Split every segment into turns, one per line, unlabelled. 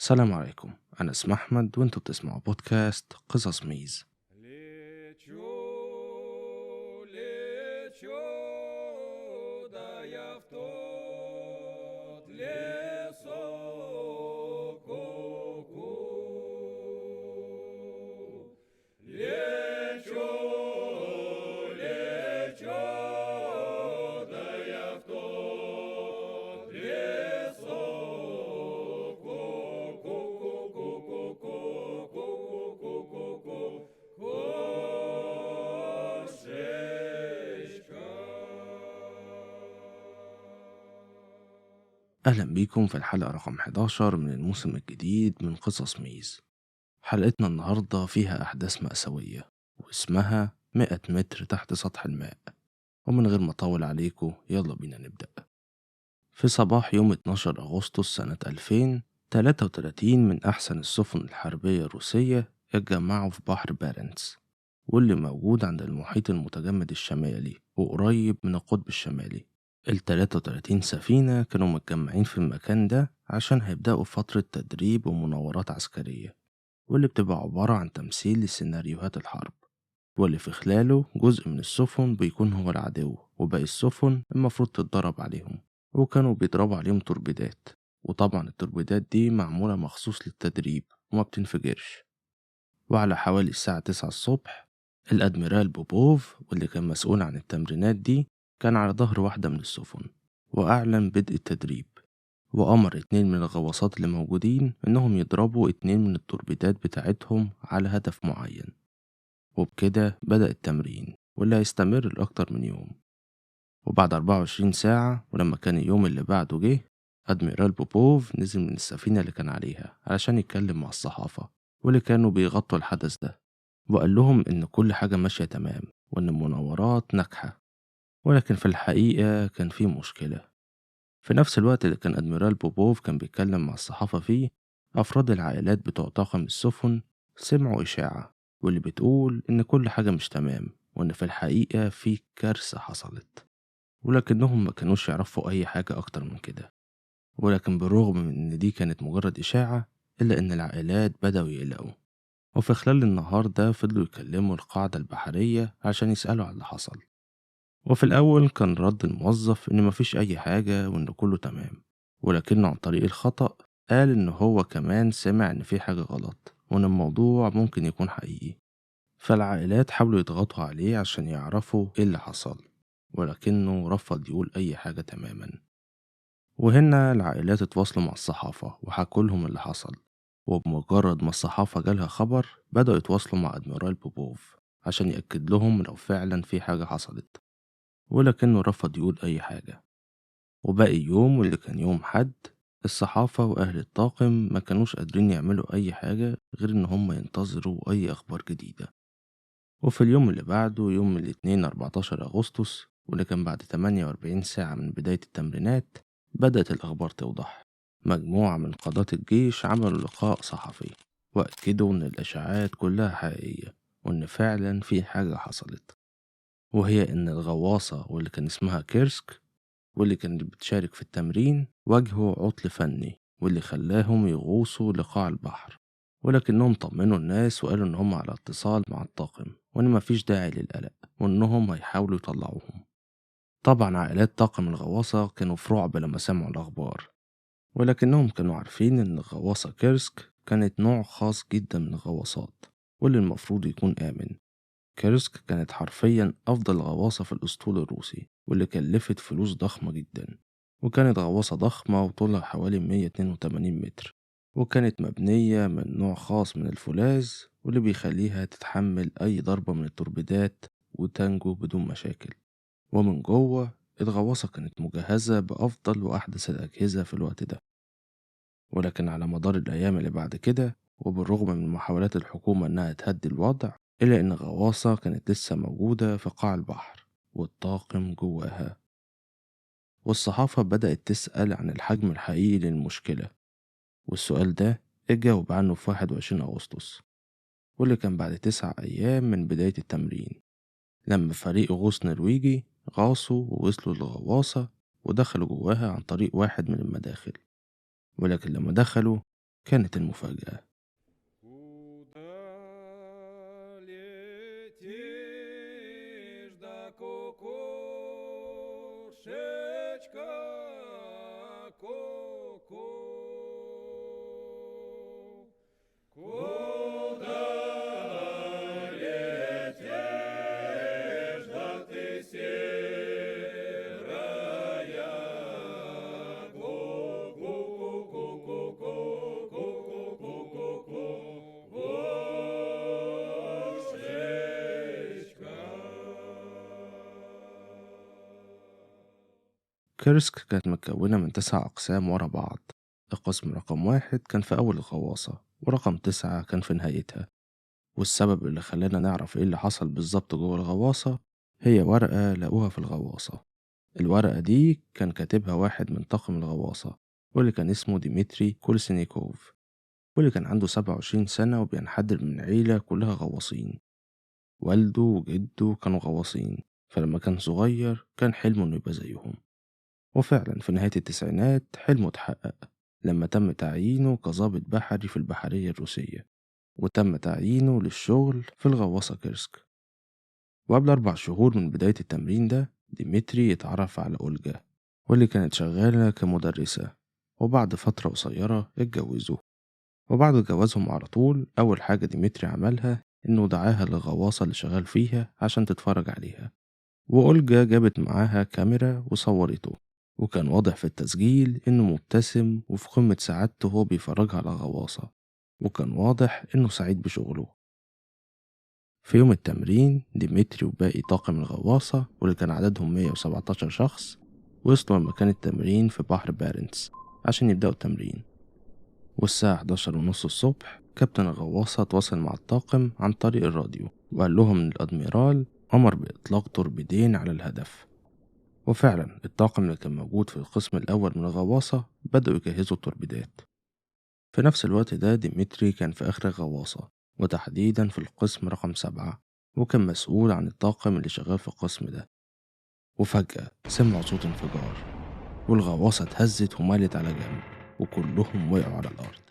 السلام عليكم. أنا اسمي أحمد وأنتوا بتسمعوا بودكاست قصص ميز.
Лечу, лечу, да я в тот лесок ку-ку. Лечу, лечу, да я в тот лесок ку-ку-ку-ку-ку-ку-ку-ку-ку-ку. Кошечка.
أهلا بيكم في الحلقة رقم 11 من الموسم الجديد من قصص ميز. حلقتنا النهاردة فيها أحداث مأساوية واسمها 100 متر تحت سطح الماء. ومن غير ما أطول عليكم يلا بينا نبدأ. في صباح يوم 12 أغسطس سنة 2000، 33 من أحسن السفن الحربية الروسية اتجمعوا في بحر بارنتس، واللي موجود عند المحيط المتجمد الشمالي وقريب من القطب الشمالي. ال33 سفينة كانوا متجمعين في المكان ده عشان هيبدأوا فترة تدريب ومناورات عسكرية، واللي بتبقى عبارة عن تمثيل لسيناريوهات الحرب، واللي في خلاله جزء من السفن بيكون هو العدو وباقي السفن المفروض تتدرب عليهم. وكانوا بيضربوا عليهم توربيدات، وطبعا التوربيدات دي معمولة مخصوص للتدريب وما بتنفجرش. وعلى حوالي الساعة 9 الصبح، الأدميرال بوبوف واللي كان مسؤول عن التمرينات دي كان على ظهر واحدة من السفن، وأعلن بدء التدريب، وأمر 2 من الغواصات اللي موجودين إنهم يضربوا 2 من التوربيدات بتاعتهم على هدف معين. وبكده بدأ التمرين واللي هيستمر لأكتر من يوم. وبعد 24 ساعة ولما كان اليوم اللي بعده جه، أدميرال بوبوف نزل من السفينة اللي كان عليها علشان يتكلم مع الصحافة واللي كانوا بيغطوا الحدث ده، وقال لهم إن كل حاجة ماشية تمام وإن المناورات ناجحة. ولكن في الحقيقة كان في مشكلة. في نفس الوقت اللي كان أدميرال بوبوف كان بيتكلم مع الصحافة فيه، أفراد العائلات بتوع طاقم السفن سمعوا إشاعة واللي بتقول إن كل حاجة مش تمام وإن في الحقيقة في كارثة حصلت، ولكنهم ما كانوش يعرفوا أي حاجة أكتر من كده. ولكن بالرغم من إن دي كانت مجرد إشاعة، إلا إن العائلات بدأوا يقلقوا. وفي خلال النهار ده فضلوا يكلموا القاعدة البحرية عشان يسألوا على اللي حصل. وفي الأول كان رد الموظف إن مفيش أي حاجة وإن كله تمام، ولكنه عن طريق الخطأ قال إن هو كمان سمع إن في حاجة غلط وإن الموضوع ممكن يكون حقيقي. فالعائلات حاولوا يضغطوا عليه عشان يعرفوا إيه اللي حصل، ولكنه رفض يقول أي حاجة تماما. وهنا العائلات اتواصلوا مع الصحافة وحكوا لهم اللي حصل، وبمجرد ما الصحافة جالها خبر بدأوا يتواصلوا مع أدميرال بوبوف عشان يأكد لهم لو فعلا في حاجة حصلت، ولكنه رفض يقول أي حاجة. وباقي يوم واللي كان يوم حد، الصحافة وأهل الطاقم ما كانوش قادرين يعملوا أي حاجة غير إن هم ينتظروا أي أخبار جديدة. وفي اليوم اللي بعده يوم الاثنين 14 أغسطس واللي كان بعد 48 ساعة من بداية التمرينات، بدأت الأخبار توضح. مجموعة من قادة الجيش عملوا لقاء صحفي وأكدوا إن الإشاعات كلها حقيقية وإن فعلا في حاجة حصلت، وهي إن الغواصة واللي كان اسمها كيرسك واللي كانت بتشارك في التمرين واجهوا عطل فني واللي خلاهم يغوصوا لقاع البحر. ولكنهم طمنوا الناس وقالوا إن هم على اتصال مع الطاقم وإن مفيش داعي للقلق وإنهم هيحاولوا يطلعوهم. طبعا عائلات طاقم الغواصة كانوا في رعب لما سمعوا الأخبار، ولكنهم كانوا عارفين إن الغواصة كيرسك كانت نوع خاص جدا من الغواصات واللي المفروض يكون آمن. كيرسك كانت حرفيا أفضل غواصة في الأسطول الروسي واللي كلفت فلوس ضخمة جدا، وكانت غواصة ضخمة وطولها حوالي 182 متر، وكانت مبنية من نوع خاص من الفولاذ واللي بيخليها تتحمل أي ضربة من التوربيدات وتنجو بدون مشاكل. ومن جوه الغواصة كانت مجهزة بأفضل وأحدث الأجهزة في الوقت ده. ولكن على مدار الأيام اللي بعد كده، وبالرغم من محاولات الحكومة إنها تهدي الوضع، إلا إن الغواصة كانت لسه موجودة في قاع البحر والطاقم جواها. والصحافة بدأت تسأل عن الحجم الحقيقي للمشكلة، والسؤال ده اتجاوب عنه في 21 أغسطس واللي كان بعد 9 أيام من بداية التمرين، لما فريق غوص نرويجي غاصوا ووصلوا للغواصة ودخلوا جواها عن طريق واحد من المداخل. ولكن لما دخلوا كانت المفاجأة.
Куда летишь, да кукушечка, ку-ку? Куда летишь, да ты серая,
كيرسك كانت متكونة من 9 أقسام ورا بعض. القسم رقم 1 كان في أول الغواصة، ورقم 9 كان في نهايتها. والسبب اللي خلانا نعرف ايه اللي حصل بالظبط جوه الغواصة هي ورقة لقوها في الغواصة. الورقة دي كان كاتبها واحد من طاقم الغواصة، واللي كان اسمه ديمتري كولسينيكوف، واللي كان عنده 27 سنة وبينحدر من عيلة كلها غواصين. والده وجده كانوا غواصين، فلما كان صغير كان حلمه انه يبقى زيهم. وفعلا في نهاية التسعينات حلمه اتحقق لما تم تعيينه كظابط بحري في البحرية الروسية، وتم تعيينه للشغل في الغواصة كيرسك. وقبل 4 شهور من بداية التمرين ده ديمتري اتعرف على أولجا، واللي كانت شغالة كمدرسة. وبعد فترة قصيرة اتجوزوا. وبعد جوازهم على طول أول حاجة ديمتري عملها إنه دعاها للغواصة اللي شغال فيها عشان تتفرج عليها. وأولجا جابت معاها كاميرا وصورته، وكان واضح في التسجيل إنه مبتسم وفي قمة سعادته وهو بيفرجها على غواصة، وكان واضح إنه سعيد بشغله. في يوم التمرين ديمتري وباقي طاقم الغواصة واللي كان عددهم 117 شخص وصلوا لمكان التمرين في بحر بارنتس عشان يبدأوا التمرين. والساعة 11:30 الصبح كابتن الغواصة تواصل مع الطاقم عن طريق الراديو، وقال لهم إن الأدميرال أمر بإطلاق توربيدين على الهدف. وفعلا الطاقم اللي كان موجود في القسم الأول من الغواصة بدأوا يجهزوا التوربيدات. في نفس الوقت ده ديمتري كان في آخر الغواصة، وتحديدا في القسم رقم 7، وكان مسؤول عن الطاقم اللي شغال في القسم ده. وفجأة سمعوا صوت انفجار، والغواصة اتهزت ومالت على جنب، وكلهم وقعوا على الأرض.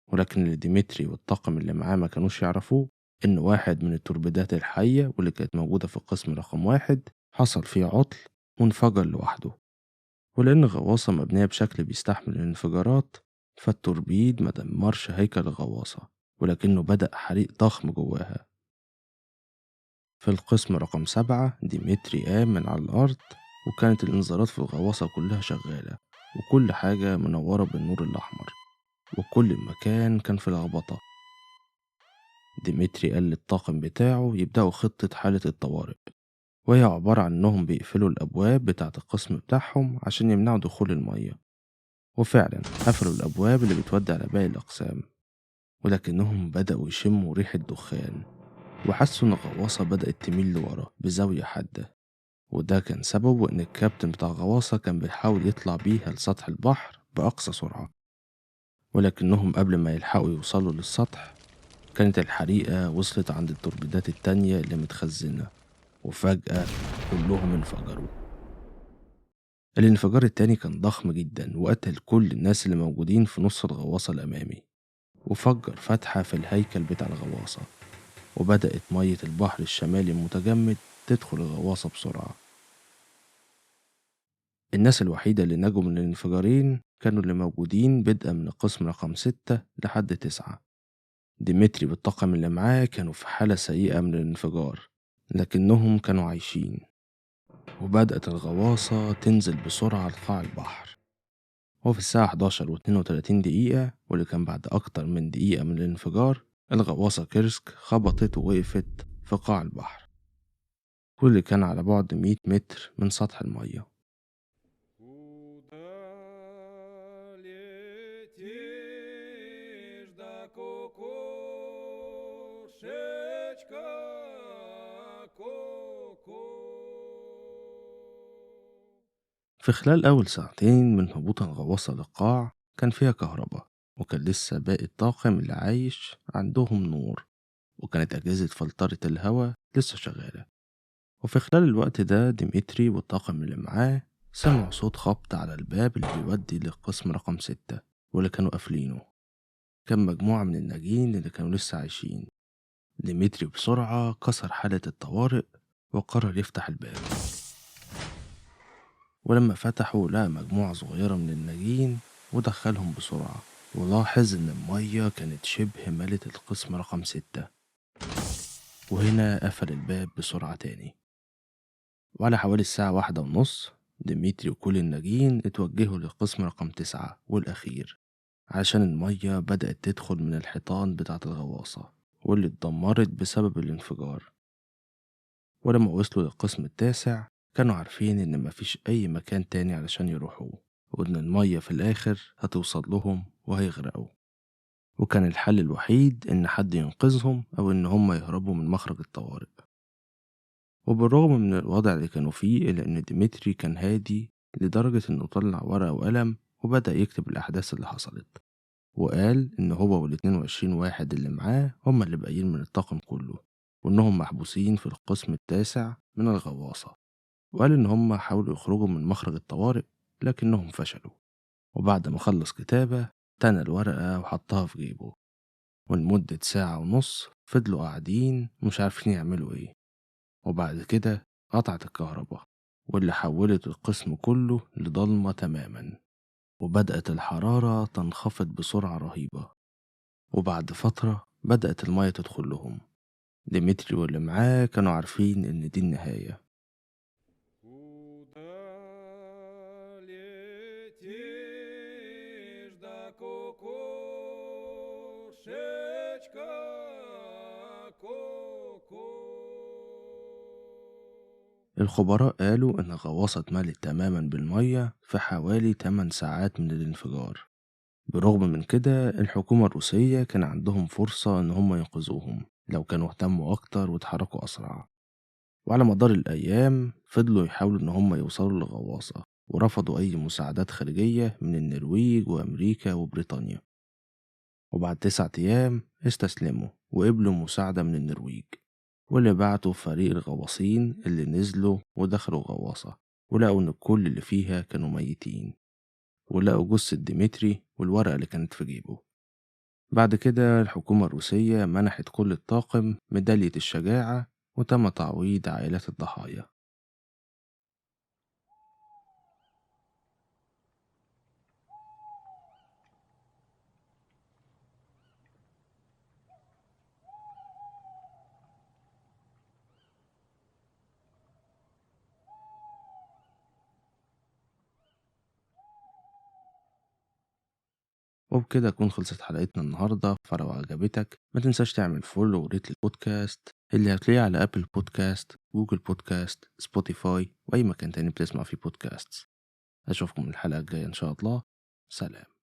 ولكن اللي ديمتري والطاقم اللي معاه ما كانوش يعرفوه إن واحد من التوربيدات الحية واللي كانت موجودة في القسم رقم 1 حصل فيه عطل وانفجر لوحده. ولأن الغواصة مبنية بشكل بيستحمل الانفجارات، فالتوربيد ما دمرش هيكل الغواصة، ولكنه بدأ حريق ضخم جواها. في القسم رقم 7 ديمتري قام من على الأرض، وكانت الإنذارات في الغواصة كلها شغالة، وكل حاجة منورة بالنور الأحمر، وكل المكان كان في لخبطة. ديمتري قال للطاقم بتاعه يبدأوا خطة حالة الطوارئ، وهي عبارة عن إنهم بيقفلوا الأبواب بتاعة القسم بتاعهم عشان يمنعوا دخول المية. وفعلا قفلوا الأبواب اللي بتودي على باقي الأقسام، ولكنهم بدأوا يشموا ريحة دخان، وحسوا إن الغواصة بدأت تميل لورا بزاوية حادة. وده كان سببه إن الكابتن بتاع الغواصة كان بيحاول يطلع بيها لسطح البحر بأقصى سرعة، ولكنهم قبل ما يلحقوا يوصلوا للسطح كانت الحريقة وصلت عند التوربيدات التانية اللي متخزنة، وفجأة كلهم انفجروا. الانفجار التاني كان ضخم جدا وقتل كل الناس اللي موجودين في نص الغواصة الأمامي، وفجر فتحة في الهيكل بتاع الغواصة، وبدأت مية البحر الشمالي المتجمد تدخل الغواصة بسرعة. الناس الوحيدة اللي نجوا من الانفجارين كانوا اللي موجودين بدءا من القسم رقم 6 لحد 9. ديمتري والطاقم اللي معاه كانوا في حالة سيئة من الانفجار، لكنهم كانوا عايشين. وبدأت الغواصة تنزل بسرعة لقاع البحر. وفي الساعة 11:32 واللي كان بعد أكتر من دقيقة من الانفجار، الغواصة كيرسك خبطت ووقفت في قاع البحر، واللي كان على بعد 100 متر من سطح المية.
Куда летишь, да кукушечка, ку-ку?
في خلال أول ساعتين من هبوط الغواصة للقاع كان فيها كهرباء، وكان لسه باقي الطاقم اللي عايش عندهم نور، وكانت أجهزة فلترة الهواء لسه شغالة. وفي خلال الوقت ده ديمتري والطاقم اللي معاه سمعوا صوت خبط على الباب اللي بيودي للقسم رقم 6. واللي كانوا قافلينه. كان مجموعة من الناجين اللي كانوا لسه عايشين. ديمتري بسرعة كسر حالة الطوارئ وقرر يفتح الباب، ولما فتحوا لقى مجموعة صغيرة من الناجين ودخلهم بسرعة، ولاحظ إن المية كانت شبه ملت القسم رقم 6. وهنا قفل الباب بسرعة تاني. وعلى حوالي الساعة 1:30 ديمتري وكل الناجين اتوجهوا للقسم رقم 9 والأخير، عشان المية بدأت تدخل من الحيطان بتاعة الغواصة واللي اتدمرت بسبب الانفجار. ولما وصلوا للقسم التاسع كانوا عارفين إن مفيش أي مكان تاني علشان يروحوه، وإن المية في الآخر هتوصل لهم وهيغرقوا، وكان الحل الوحيد إن حد ينقذهم أو إن هم يهربوا من مخرج الطوارئ. وبالرغم من الوضع اللي كانوا فيه إلا إن ديمتري كان هادي لدرجة إنه طلع ورقة وقلم وبدأ يكتب الأحداث اللي حصلت، وقال إن هو وال22 واحد اللي معاه هما اللي باقيين من الطاقم كله، وإنهم محبوسين في القسم التاسع من الغواصة. وقال إن هما حاولوا يخرجوا من مخرج الطوارئ لكنهم فشلوا. وبعد ما خلص كتابة تنى الورقة وحطها في جيبه، ولمدة ساعة ونص فضلوا قاعدين مش عارفين يعملوا إيه. وبعد كده قطعت الكهرباء، واللي حولت القسم كله لضلمة تماما، وبدأت الحرارة تنخفض بسرعة رهيبة. وبعد فترة بدأت المية تدخل لهم. ديمتري واللي معاه كانوا عارفين إن دي النهاية.
Куда летишь, да кукушечка, ку-ку.
الخبراء قالوا إن الغواصة اتملت تماما بالمية في حوالي 8 ساعات من الانفجار. بالرغم من كده الحكومة الروسية كان عندهم فرصة إن هم ينقذوهم لو كانوا اهتموا أكتر واتحركوا أسرع. وعلى مدار الأيام فضلوا يحاولوا إن هم يوصلوا للغواصة، ورفضوا أي مساعدات خارجية من النرويج وأمريكا وبريطانيا. وبعد 9 أيام استسلموا وقبلوا مساعدة من النرويج، واللي بعتوا فريق الغواصين اللي نزلوا ودخلوا غواصة، ولقوا إن كل اللي فيها كانوا ميتين، ولقوا جثة ديمتري والورقة اللي كانت في جيبه. بعد كده الحكومة الروسية منحت كل الطاقم ميدالية الشجاعة، وتم تعويض عائلات الضحايا. وبكده تكون خلصت حلقتنا النهاردة. فلو عجبتك ما تنساش تعمل فولو وريت للبودكاست اللي هتلاقيه على أبل بودكاست، جوجل بودكاست، سبوتيفاي، وأي مكان تاني بتسمع فيه بودكاست. أشوفكم الحلقة الجاية إن شاء الله. سلام.